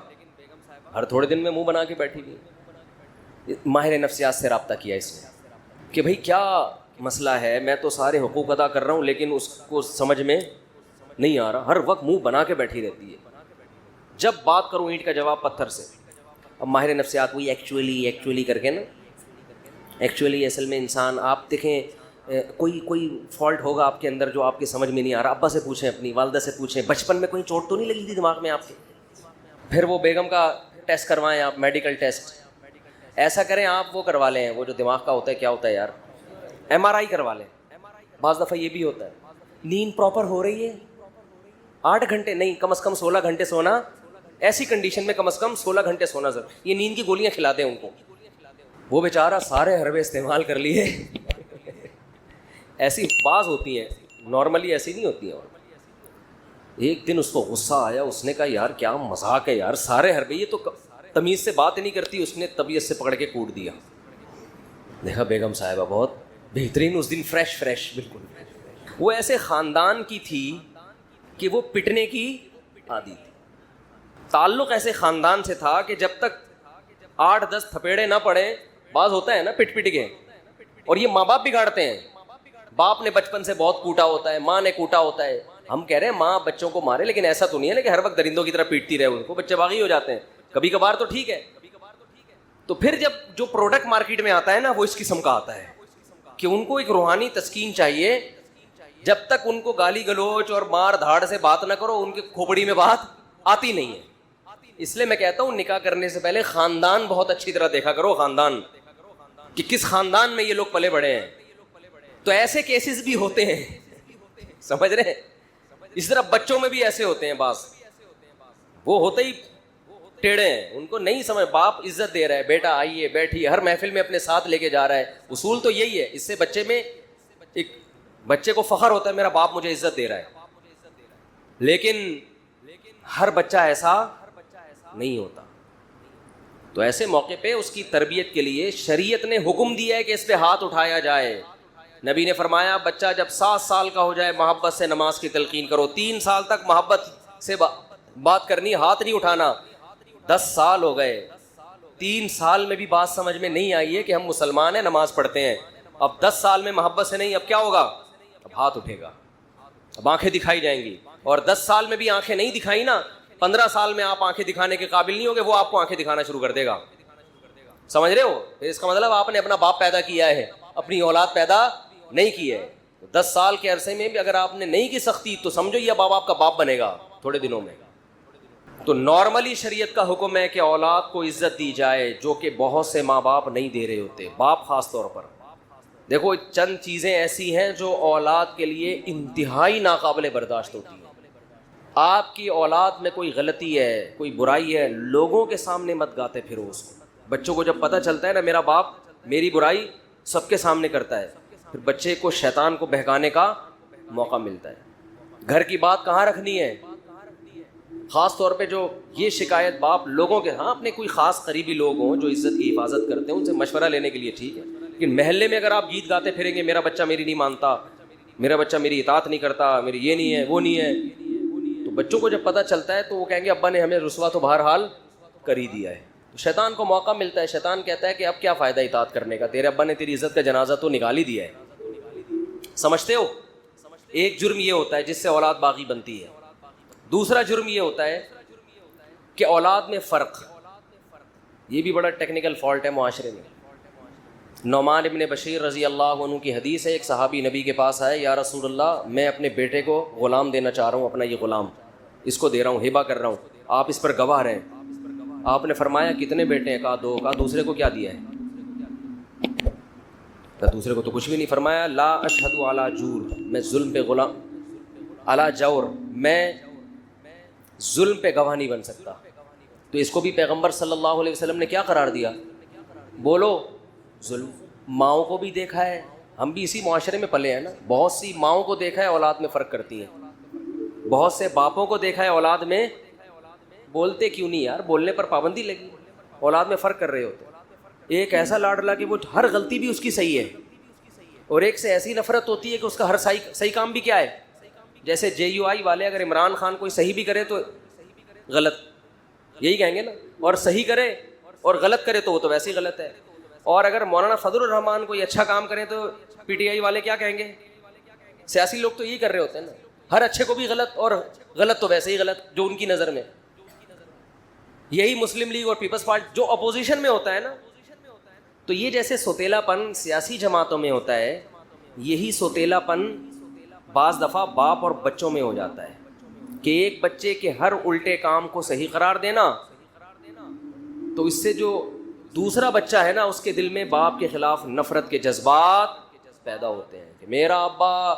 Speaker 1: ہر تھوڑے دن میں منہ بنا کے بیٹھی ہوئی. ماہر نفسیات سے رابطہ کیا اس میں کہ بھائی کیا مسئلہ ہے, میں تو سارے حقوق ادا کر رہا ہوں لیکن اس کو سمجھ میں نہیں آ رہا, ہر وقت منہ بنا کے بیٹھی رہتی ہے, جب بات کروں اینٹ کا جواب پتھر سے. اب ماہر نفسیات وہی ایکچولی کر کے نا, ایکچولی اصل میں انسان آپ دیکھیں کوئی فالٹ ہوگا آپ کے اندر جو آپ کے سمجھ میں نہیں آ رہا, ابا سے پوچھیں, اپنی والدہ سے پوچھیں, بچپن میں کوئی چوٹ تو نہیں لگی تھی دماغ میں آپ کے. پھر وہ بیگم کا ٹیسٹ کروائیں آپ, میڈیکل ٹیسٹ. ایسا کریں آپ وہ کروا لیں, وہ جو دماغ کا ہوتا ہے کیا ہوتا ہے یار, MRI کروا لیں. بعض دفعہ یہ بھی ہوتا ہے نیند پراپر ہو رہی ہے, 8 گھنٹے نہیں کم از کم 16 گھنٹے سونا, ایسی کنڈیشن میں کم از کم 16 گھنٹے سونا ضرور. یہ نیند کی گولیاں کھلا دیں ان کو. وہ بیچارہ سارے حربے استعمال کر لیے. ایسی بعض ہوتی ہیں, نارملی ایسی نہیں ہوتی ہیں. اور ایک دن اس کو غصہ آیا, اس نے کہا یار کیا مذاق ہے یار, سارے حربے, یہ تو تمیز سے بات نہیں کرتی. اس نے طبیعت سے پکڑ کے کوٹ دیا. دیکھا بیگم صاحبہ بہت بہترین, اس دن فریش بالکل. وہ ایسے خاندان کی تھی کہ وہ پٹنے کی عادی تھی. تعلق ایسے خاندان سے تھا کہ جب تک 8-10 تھپیڑے نہ پڑے, بعض ہوتا ہے نا پٹ کے, اور یہ ماں باپ بگاڑتے ہیں. باپ نے بچپن سے بہت کوٹا ہوتا ہے, ماں نے کوٹا ہوتا ہے. ہم کہہ رہے ہیں ماں بچوں کو مارے, لیکن ایسا تو نہیں ہے نا کہ ہر وقت درندوں کی طرح پیٹتی رہے ان کو, بچے باغی ہو جاتے ہیں کبھی کبھار تو ٹھیک ہے. تو پھر جب جو پروڈکٹ مارکیٹ میں آتا ہے نا وہ اس قسم کا آتا ہے کہ ان کو ایک روحانی تسکین چاہیے. جب تک ان کو گالی گلوچ اور مار دھاڑ سے بات نہ کرو, ان کی کھوپڑی میں بات آتی نہیں ہے. اس لیے میں کہتا ہوں نکاح کرنے سے پہلے خاندان بہت اچھی طرح دیکھا کرو, خاندان کہ کس خاندان میں یہ لوگ پلے بڑے ہیں. تو ایسے کیسز بھی ہوتے ہیں, سمجھ رہے ہیں. اس طرح بچوں میں بھی ایسے ہوتے ہیں بعض, وہ ہوتے ہی ٹیڑے ہیں, ان کو نہیں سمجھ. باپ عزت دے رہا ہے, بیٹا آئیے بیٹھیے, ہر محفل میں اپنے ساتھ لے کے جا رہا ہے. اصول تو یہی ہے. اس سے بچے میں ایک بچے کو فخر ہوتا ہے میرا باپ مجھے عزت دے رہا ہے. لیکن ہر بچہ ایسا نہیں ہوتا. تو ایسے موقع پہ اس کی تربیت کے لیے شریعت نے حکم دیا ہے کہ اس پہ ہاتھ اٹھایا جائے. نبی نے فرمایا بچہ جب 7 سال کا ہو جائے محبت سے نماز کی تلقین کرو. 3 سال تک محبت سے بات کرنی, ہاتھ نہیں اٹھانا. 10 سال ہو گئے, 3 سال میں بھی بات سمجھ میں نہیں آئی ہے کہ ہم مسلمان ہیں نماز پڑھتے ہیں. اب 10 سال میں محبت سے نہیں, اب کیا ہوگا, اب ہاتھ اٹھے گا, اب آنکھیں دکھائی جائیں گی. اور 10 سال میں بھی آنکھیں نہیں دکھائی نا, 15 سال میں آپ آنکھیں دکھانے کے قابل نہیں ہوگے, وہ آپ کو آنکھیں دکھانا شروع کر دے گا. سمجھ رہے ہو؟ پھر اس کا مطلب آپ نے اپنا باپ پیدا کیا ہے، اپنی اولاد پیدا نہیں کی ہے. 10 سال کے عرصے میں بھی اگر آپ نے نہیں کی سختی تو سمجھو یہ اب آپ کا باپ بنے گا تھوڑے دنوں میں. تو نارملی شریعت کا حکم ہے کہ اولاد کو عزت دی جائے، جو کہ بہت سے ماں باپ نہیں دے رہے ہوتے، باپ خاص طور پر. دیکھو چند چیزیں ایسی ہیں جو اولاد کے لیے انتہائی ناقابل برداشت ہوتی ہیں. آپ کی اولاد میں کوئی غلطی ہے، کوئی برائی ہے، لوگوں کے سامنے مت گاتے پھرو اس کو. بچوں کو جب پتہ چلتا ہے نا میرا باپ میری برائی سب کے سامنے کرتا ہے، پھر بچے کو شیطان کو بہکانے کا موقع ملتا ہے. گھر کی بات کہاں رکھنی ہے؟ خاص طور پہ جو یہ شکایت باپ لوگوں کے، ہاں اپنے کوئی خاص قریبی لوگ ہوں جو عزت کی حفاظت کرتے ہیں ان سے مشورہ لینے کے لیے ٹھیک ہے، لیکن محلے میں اگر آپ گیت گاتے پھریں گے میرا بچہ میری نہیں مانتا، میرا بچہ میری اطاعت نہیں کرتا، میری یہ نہیں ہے وہ نہیں ہے، تو بچوں کو جب پتہ چلتا ہے تو وہ کہیں گے ابا نے ہمیں رسوا تو بہرحال کر ہی دیا ہے. تو شیطان کو موقع ملتا ہے، شیطان کہتا ہے کہ اب کیا فائدہ اطاعت کرنے کا، تیرے ابا نے تیری عزت کا جنازہ تو نکال ہی دیا ہے. سمجھتے ہو؟ ایک جرم یہ ہوتا ہے جس سے اولاد باغی بنتی ہے. دوسرا جرم یہ ہوتا ہے کہ اولاد میں فرق، یہ بھی بڑا ٹیکنیکل فالٹ ہے معاشرے میں. نعمان ابن بشیر رضی اللہ عنہ کی حدیث ہے، ایک صحابی نبی کے پاس آئے، یا رسول اللہ میں اپنے بیٹے کو غلام دینا چاہ رہا ہوں، اپنا یہ غلام اس کو دے رہا ہوں، ہبہ کر رہا ہوں، آپ اس پر گواہ رہیں. آپ نے فرمایا کتنے بیٹے ہیں؟ کہا 2. کہا دوسرے کو کیا دیا ہے؟ کہا دوسرے کو تو کچھ بھی نہیں. فرمایا لا اشہد علی جور، میں ظلم پہ غلام، علی جور، میں ظلم پہ گواہ نہیں بن سکتا. تو اس کو بھی پیغمبر صلی اللہ علیہ وسلم نے کیا قرار دیا؟ بولو ظلم. ماؤں کو بھی دیکھا ہے، ہم بھی اسی معاشرے میں پلے ہیں نا، بہت سی ماؤں کو دیکھا ہے اولاد میں فرق کرتی ہیں، بہت سے باپوں کو دیکھا ہے اولاد میں بولتے کیوں نہیں یار، بولنے پر پابندی لگی، اولاد میں فرق کر رہے ہوتے. ایک ایسا لاڈلا کہ وہ ہر غلطی بھی اس کی صحیح ہے، اور ایک سے ایسی نفرت ہوتی ہے کہ اس کا ہر صحیح کام بھی کیا ہے. جیسے JUI والے اگر عمران خان کوئی صحیح بھی کرے تو غلط یہی کہیں گے نا، اور صحیح کرے اور غلط کرے تو وہ تو ویسے ہی غلط ہے. اور اگر مولانا فضل الرحمان کوئی اچھا کام کریں تو PTI والے کیا کہیں گے؟ سیاسی لوگ تو یہی کر رہے ہوتے ہیں نا، ہر اچھے کو بھی غلط، اور غلط تو ویسے ہی غلط جو ان کی نظر میں. یہی مسلم لیگ اور پیپلز پارٹی جو اپوزیشن میں ہوتا ہے نا، تو یہ جیسے سوتیلا پن سیاسی جماعتوں میں ہوتا ہے، یہی سوتیلا پن بعض دفعہ باپ اور بچوں میں ہو جاتا ہے کہ ایک بچے کے ہر الٹے کام کو صحیح قرار دینا، تو اس سے جو دوسرا بچہ ہے نا اس کے دل میں باپ کے خلاف نفرت کے جذبات پیدا ہوتے ہیں کہ میرا ابا،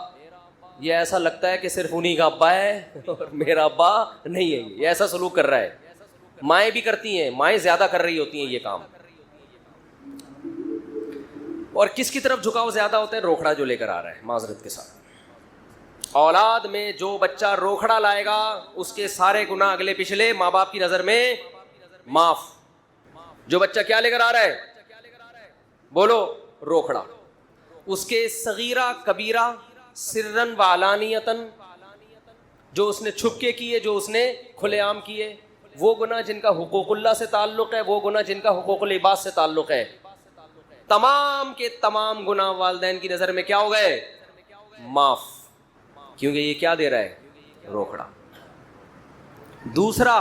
Speaker 1: یہ ایسا لگتا ہے کہ صرف انہی کا ابا ہے اور میرا ابا نہیں ہے، یہ ایسا سلوک کر رہا ہے. مائیں بھی کرتی ہیں، مائیں زیادہ کر رہی ہوتی ہیں یہ کام. اور کس کی طرف جھکاؤ زیادہ ہوتا ہے؟ روکھڑا جو لے کر آ رہا ہے. معذرت کے ساتھ اولاد میں جو بچہ روکھڑا لائے گا اس کے سارے گناہ اگلے پچھلے ماں باپ کی نظر میں معاف. جو بچہ کیا لے کر آ رہا ہے؟ بولو روکھڑا. اس کے صغیرہ کبیرہ سرن و علانیتن، جو اس نے چھپ کے کیے، جو اس نے کھلے عام کیے، وہ گناہ جن کا حقوق اللہ سے تعلق ہے، وہ گناہ جن کا حقوق العباد سے تعلق ہے، تمام کے تمام گناہ والدین کی نظر میں کیا ہو گئے؟ معاف. کیونکہ یہ کیا دے رہا ہے؟ روکھڑا. دوسرا،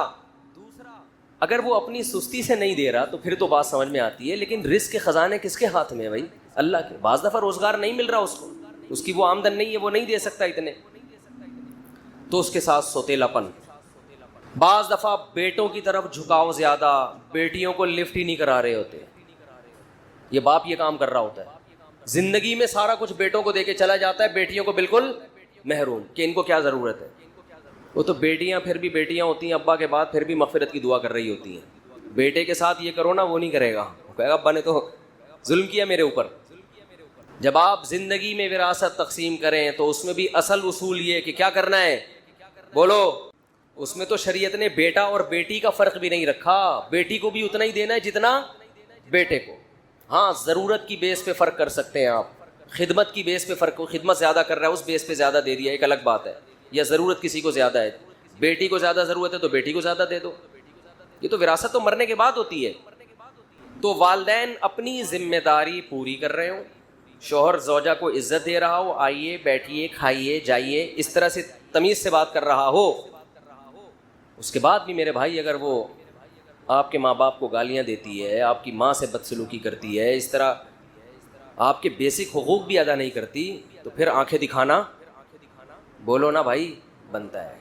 Speaker 1: اگر وہ اپنی سستی سے نہیں دے رہا تو پھر تو بات سمجھ میں آتی ہے، لیکن رزق کے خزانے کس کے ہاتھ میں ہے بھائی؟ اللہ کے. بعض دفعہ روزگار نہیں مل رہا اس کو، اس کی وہ آمدن نہیں ہے، وہ نہیں دے سکتا اتنے، تو اس کے ساتھ سوتیلا پن. بعض دفعہ بیٹوں کی طرف جھکاؤ زیادہ، بیٹیوں کو لفٹ ہی نہیں کرا رہے ہوتے، یہ باپ یہ کام کر رہا ہوتا ہے. زندگی میں سارا کچھ بیٹوں کو دے کے چلا جاتا ہے، بیٹیوں کو بالکل محروم کہ ان کو کیا ضرورت ہے. وہ تو بیٹیاں پھر بھی بیٹیاں ہوتی ہیں، ابا کے بعد پھر بھی مغفرت کی دعا کر رہی ہوتی ہیں. بیٹے کے ساتھ یہ کرو نا وہ نہیں کرے گا، وہ کہے گا ابا نے تو ظلم کیا میرے اوپر. جب آپ زندگی میں وراثت تقسیم کریں تو اس میں بھی اصل اصول یہ کہ کیا کرنا ہے؟ بولو. اس میں تو شریعت نے بیٹا اور بیٹی کا فرق بھی نہیں رکھا، بیٹی کو بھی اتنا ہی دینا ہے جتنا بیٹے کو. ہاں ضرورت کی بیس پہ فرق کر سکتے ہیں آپ، خدمت کی بیس پہ فرق، خدمت زیادہ کر رہا ہے اس بیس پہ زیادہ دے دیا، ایک الگ بات ہے. یا ضرورت کسی کو زیادہ ہے، بیٹی کو زیادہ ضرورت ہے تو بیٹی کو زیادہ دے دو. یہ تو وراثت تو مرنے کے بعد ہوتی ہے. تو والدین اپنی ذمہ داری پوری کر رہے ہوں، شوہر زوجہ کو عزت دے رہا ہو، آئیے بیٹھیے کھائیے جائیے، اس طرح سے تمیز سے بات کر رہا ہو، اس کے بعد بھی میرے بھائی اگر وہ آپ کے ماں باپ کو گالیاں دیتی ہے، آپ کی ماں سے بدسلوکی کرتی ہے، اس طرح آپ کے بیسک حقوق بھی ادا نہیں کرتی، تو پھر آنکھیں دکھانا بولو نا بھائی بنتا ہے.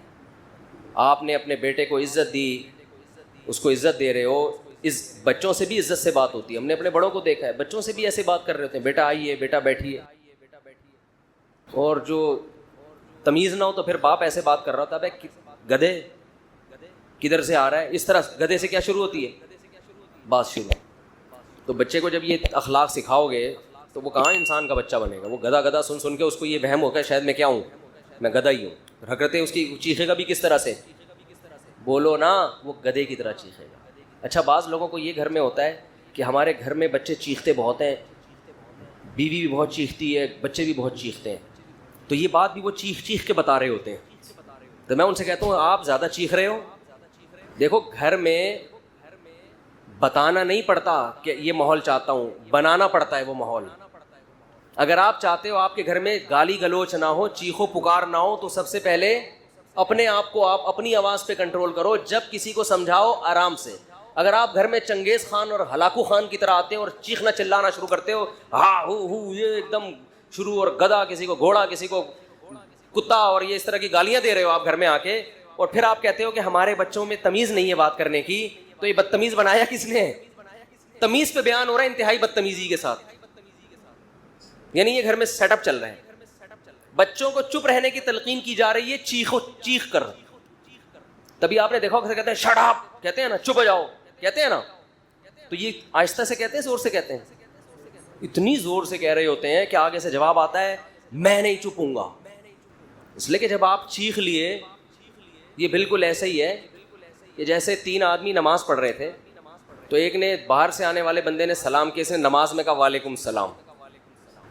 Speaker 1: آپ نے اپنے بیٹے کو عزت دی، اس کو عزت دے رہے ہو، اس بچوں سے بھی عزت سے بات ہوتی ہے. ہم نے اپنے بڑوں کو دیکھا ہے، بچوں سے بھی ایسے بات کر رہے ہوتے ہیں، بیٹا آئیے، بیٹا بیٹھیے. اور جو تمیز نہ ہو تو پھر باپ ایسے بات کر رہا ہوتا ہے، گدھے کدھر سے آ رہا ہے، اس طرح گدھے سے کیا شروع ہوتی ہے بات شروع. تو بچے کو جب یہ اخلاق سکھاؤ گے تو وہ کہاں انسان کا بچہ بنے گا. وہ گدھا گدھا سن سن کے اس کو یہ وہم ہوگا شاید میں کیا ہوں، میں گدھا ہی ہوں. حرکتیں اس کی چیخے گا بھی کس طرح سے، بولو نا وہ گدھے کی طرح چیخے گا. اچھا بعض لوگوں کو یہ گھر میں ہوتا ہے کہ ہمارے گھر میں بچے چیختے بہت ہیں، بیوی بھی بہت چیختی ہے، بچے بھی بہت چیختے ہیں. تو یہ بات بھی وہ چیخ چیخ کے بتا رہے ہوتے ہیں. تو میں ان سے کہتا ہوں آپ زیادہ چیخ رہے ہو. دیکھو گھر میں بتانا نہیں پڑتا کہ یہ ماحول چاہتا ہوں، بنانا پڑتا ہے وہ ماحول. اگر آپ چاہتے ہو آپ کے گھر میں گالی گلوچ نہ ہو، چیخو پکار نہ ہو، تو سب سے پہلے اپنے آپ کو آپ اپنی آواز پہ کنٹرول کرو. جب کسی کو سمجھاؤ آرام سے. اگر آپ گھر میں چنگیز خان اور ہلاکو خان کی طرح آتے ہیں اور چیخنا چلانا شروع کرتے ہو، ہاں ہو یہ ایک دم شروع، اور گدھا کسی کو گھوڑا کسی کو کتا، اور یہ اس طرح کی گالیاں دے رہے ہو آپ گھر میں آ کے، اور پھر آپ کہتے ہو کہ ہمارے بچوں میں تمیز نہیں ہے بات کرنے کی، تو یہ بدتمیز بنایا کس نے؟ تمیز پہ بیان ہو رہا ہے انتہائی بدتمیزی کے ساتھ. یعنی یہ گھر میں سیٹ اپ چل رہا ہے. بچوں کو چپ رہنے کی تلقین کی جا رہی ہے چیخ کر. تبھی آپ نے دیکھا کہتے ہیں شٹ اپ، کہتے ہیں نا چپ ہو جاؤ، کہتے ہیں نا. تو یہ آہستہ سے کہتے ہیں زور سے کہتے ہیں؟ اتنی زور سے کہہ رہے ہوتے ہیں کہ آگے سے جواب آتا ہے میں نہیں چپوں گا. اس لیے کہ جب آپ چیخ لیے، یہ بالکل ایسا ہی ہے کہ جیسے 3 آدمی نماز پڑھ رہے تھے، تو ایک نے باہر سے آنے والے بندے نے سلام کیا، اس نے نماز میں کہا وعلیکم السلام.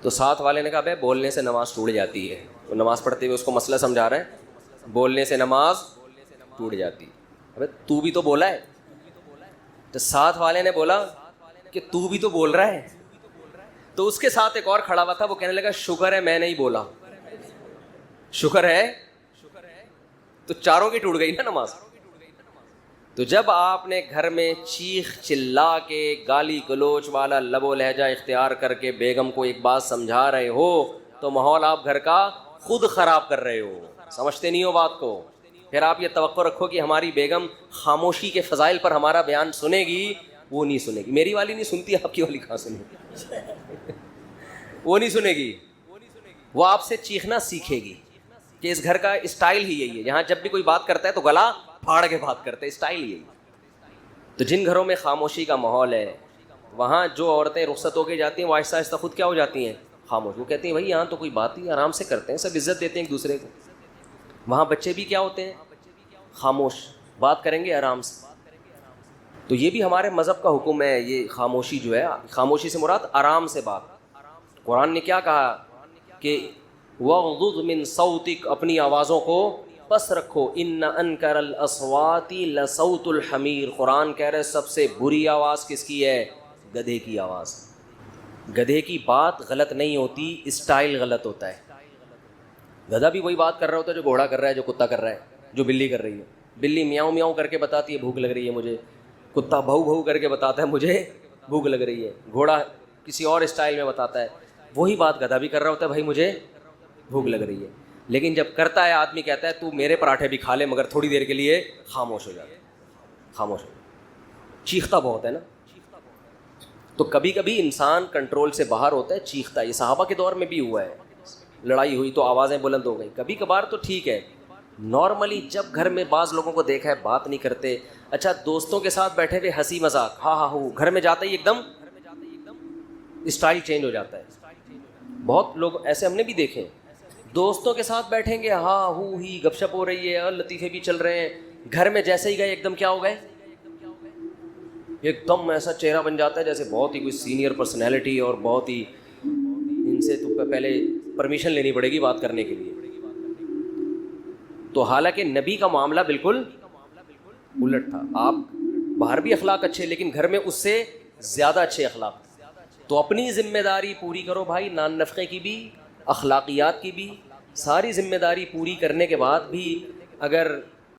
Speaker 1: تو ساتھ والے نے کہا بھائی بولنے سے نماز ٹوٹ جاتی ہے. وہ نماز پڑھتے ہوئے اس کو مسئلہ سمجھا رہے ہیں، بولنے سے نماز ٹوٹ جاتی ہے. ابے تو بھی تو بولا ہے. تو ساتھ والے نے بولا کہ تو بھی تو بول رہا ہے. تو اس کے ساتھ ایک اور کھڑا ہوا تھا، وہ کہنے لگا شکر ہے میں نہیں بولا. شکر ہے. تو چاروں کی ٹوٹ گئی نا نماز. تو جب آپ نے گھر میں چیخ چلا کے گالی گلوچ والا لب و لہجہ اختیار کر کے بیگم کو ایک بات سمجھا رہے ہو، تو ماحول آپ گھر کا خود خراب کر رہے ہو. سمجھتے نہیں ہو بات کو. پھر آپ یہ توقع رکھو کہ ہماری بیگم خاموشی کے فضائل پر ہمارا بیان سنے گی، وہ نہیں سنے گی. میری والی نہیں سنتی، آپ کی والی کہاں سنے گی؟ وہ نہیں سنے گی. وہ آپ سے چیخنا سیکھے گی کہ اس گھر کا اسٹائل ہی یہی ہے. یہاں جب بھی کوئی بات کرتا ہے تو گلا پھاڑ کے بات کرتے ہیں، اسٹائل یہی. تو جن گھروں میں خاموشی کا ماحول ہے، وہاں جو عورتیں رخصت ہو کے جاتی ہیں وہ آہستہ آہستہ خود کیا ہو جاتی ہیں؟ خاموش. وہ کہتی ہیں بھائی یہاں تو کوئی بات ہی آرام سے کرتے ہیں، سب عزت دیتے ہیں ایک دوسرے کو. وہاں بچے بھی کیا ہوتے ہیں؟ خاموش، بات کریں گے آرام سے. تو یہ بھی ہمارے مذہب کا حکم ہے. یہ خاموشی جو ہے، خاموشی سے مراد آرام سے بات. قرآن نے کیا کہا کہ وَغْضُضْ مِن صَوْتِكَ، اپنی آوازوں کو پس رکھو. ان انکر الاصوات لصوت الحمیر. قرآن کہہ رہے سب سے بری آواز کس کی ہے؟ گدھے کی آواز. گدھے کی بات غلط نہیں ہوتی، اسٹائل غلط ہوتا ہے. گدھا بھی وہی بات کر رہا ہوتا ہے جو گھوڑا کر رہا ہے، جو کتا کر رہا ہے، جو بلی کر رہی ہے. بلی میاؤں میاؤں کر کے بتاتی ہے بھوک لگ رہی ہے مجھے، کتا بھو بھو کر کے بتاتا ہے مجھے بھوک لگ رہی ہے، گھوڑا کسی اور اسٹائل میں بتاتا ہے. وہی بات گدھا بھی کر رہا ہوتا ہے، بھائی مجھے بھوک لگ رہی ہے. لیکن جب کرتا ہے آدمی کہتا ہے تو میرے پراٹھے بھی کھا لے مگر تھوڑی دیر کے لیے خاموش ہو جاتا ہے. خاموش ہو جاتا، چیختا بہت ہے نا. تو کبھی کبھی انسان کنٹرول سے باہر ہوتا ہے، چیختا ہے. یہ صحابہ کے دور میں بھی ہوا ہے، لڑائی ہوئی تو آوازیں بلند ہو گئی. کبھی کبھار تو ٹھیک ہے. نارملی جب گھر میں بعض لوگوں کو دیکھا ہے بات نہیں کرتے. اچھا دوستوں کے ساتھ بیٹھے ہوئے ہنسی مذاق، ہاں ہاں ہو، گھر میں جاتا ہی ایک دم اسٹائل چینج ہو جاتا ہے. بہت لوگ ایسے ہم نے بھی دیکھے، دوستوں کے ساتھ بیٹھیں گے، ہاں ہو ہی گپ شپ ہو رہی ہے، لطیفے بھی چل رہے ہیں. گھر میں جیسے ہی گئے ایک دم کیا ہو گئے؟ ایک دم ایسا چہرہ بن جاتا ہے جیسے بہت ہی کوئی سینئر پرسنالٹی، اور بہت ہی ان سے تو پہلے پرمیشن لینی پڑے گی بات کرنے کے لیے. تو حالانکہ نبی کا معاملہ بالکل الٹ تھا. آپ باہر بھی اخلاق اچھے، لیکن گھر میں اس سے زیادہ اچھے اخلاق. تو اپنی ذمہ داری پوری کرو بھائی، نان نفقے کی بھی، اخلاقیات کی بھی. ساری ذمہ داری پوری کرنے کے بعد بھی اگر